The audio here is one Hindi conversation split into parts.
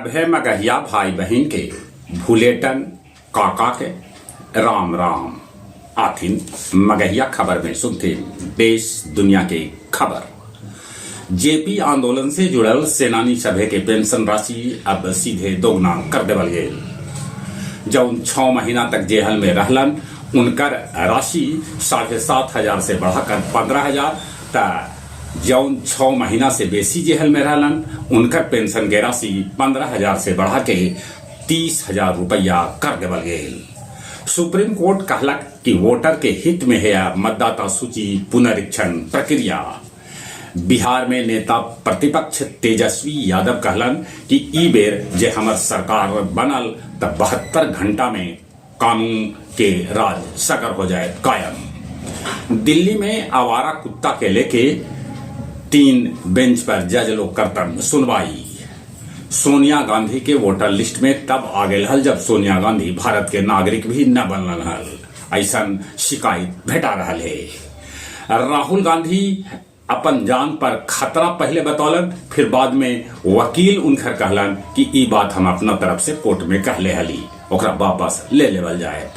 सभे मगहिया भाई बहन के भूलेटन काका के राम राम आथिन मगहिया खबर में सुनते देश दुनिया के खबर। जेपी आंदोलन से जुड़ल सेनानी सभे के पेंशन राशि अब सीधे दोगुना कर देवल गेल। जौन 6 महीना तक जेहल में रहलन उनकर राशि 7,500 से बढ़ाकर 15,000 तक जौन 6 महीना से बेसी जेहल में रहलन उनकर पेंशन के राशि 15,000 से बढ़ा के 30,000 रुपया कर देवल गेल। सुप्रीम कोर्ट कहलक कि वोटर के हित में है मतदाता सूची पुनरीक्षण प्रक्रिया। बिहार में नेता प्रतिपक्ष तेजस्वी यादव कहलन कि ई बेर जे हमर सरकार बनल तब 72 घंटा में कानून के राज सकर हो जाए कायम। दिल्ली में आवारा कुत्ता के लेके 3 बेंच पर जज लोग करतन सुनवाई। सोनिया गांधी के वोटर लिस्ट में तब आ गए हल जब सोनिया गांधी भारत के नागरिक भी न बनल हल, ऐसा शिकायत भेटा रहा है। राहुल गांधी अपन जान पर खतरा पहले बतौलन, फिर बाद में वकील उनकर कहलन कि ई बात हम अपना तरफ से कोर्ट में कहले हली, ओकरा वापस ले लेवल जाए।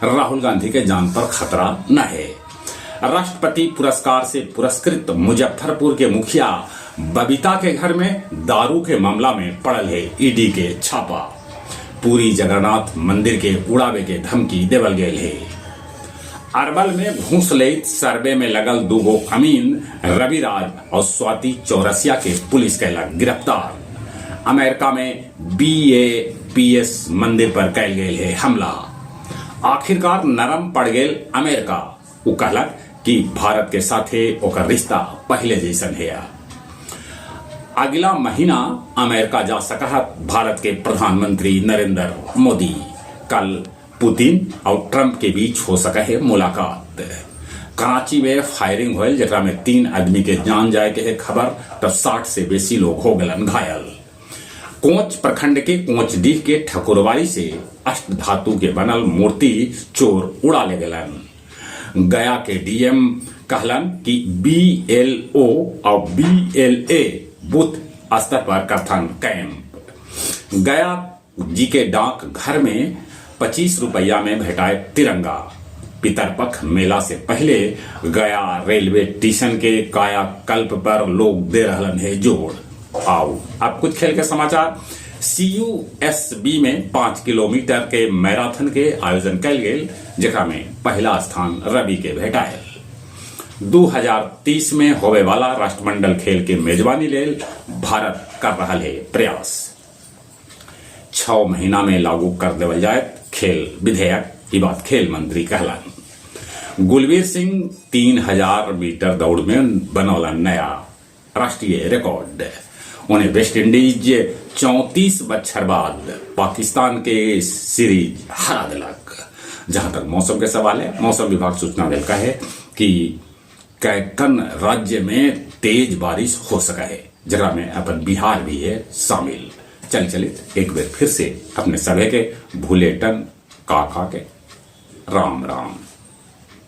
राहुल गांधी के जान पर खतरा न है। राष्ट्रपति पुरस्कार से पुरस्कृत मुजफ्फरपुर के मुखिया बबीता के घर में दारू के मामला में पड़ल है ईडी के छापा। पूरी जगन्नाथ मंदिर के उड़ावे के धमकी देवल गए है। अरवल में घूस लेत सर्वे में लगल 2 अमीन रविराज और स्वाति चौरसिया के पुलिस कैलक गिरफ्तार। अमेरिका में BAPS मंदिर पर कैल गए है हमला। आखिरकार नरम पड़ गए अमेरिका। वो कहलक कि भारत के साथे ओकर रिश्ता पहले जैसन है। अगला महीना अमेरिका जा सकत भारत के प्रधानमंत्री नरेंद्र मोदी। कल पुतिन और ट्रंप के बीच हो सका है मुलाकात। कराची में फायरिंग हुई जरा में 3 आदमी के जान जाए के है खबर, तब 60 से बेसी लोग हो गलन घायल। कोंच प्रखंड के कोंचडीह के ठकुरवाड़ी से अष्ट धातु के बनल मूर्ति चोर उड़ा ले गलन। गया के डीएम कहलन कि BLO और BLA बूथ स्तर पर कथन कैंप। गया जी के डाक घर में 25 रुपया में भेटाए तिरंगा। पितरपक्ष मेला से पहले गया रेलवे स्टेशन के कायाकल्प पर लोग दे रहलन है जोड़। आओ अब कुछ खेल के समाचार। CUSB में 5 किलोमीटर के मैराथन के आयोजन कैल गेल, जेकरा में पहला स्थान रवि के भेटायल। 2030 में होवे वाला राष्ट्रमंडल खेल के मेजबानी लेल भारत कर रहा है प्रयास। 6 महीना में लागू कर देवल जाए खेल विधेयक, की बात खेल मंत्री कहलन। गुलवीर सिंह 3000 मीटर दौड़ में बनौला नया राष्ट्रीय रिकॉर्ड। उन्हें वेस्ट इंडीज 34 बछर बाद पाकिस्तान के सीरीज हरा दिलक। जहां तक मौसम के सवाल है, मौसम विभाग सूचना दिलका है कि कैकन राज्य में तेज बारिश हो सका है, जगह में अपन बिहार भी है शामिल। चलित एक बार फिर से अपने सभी के भूलेटन काका के राम राम।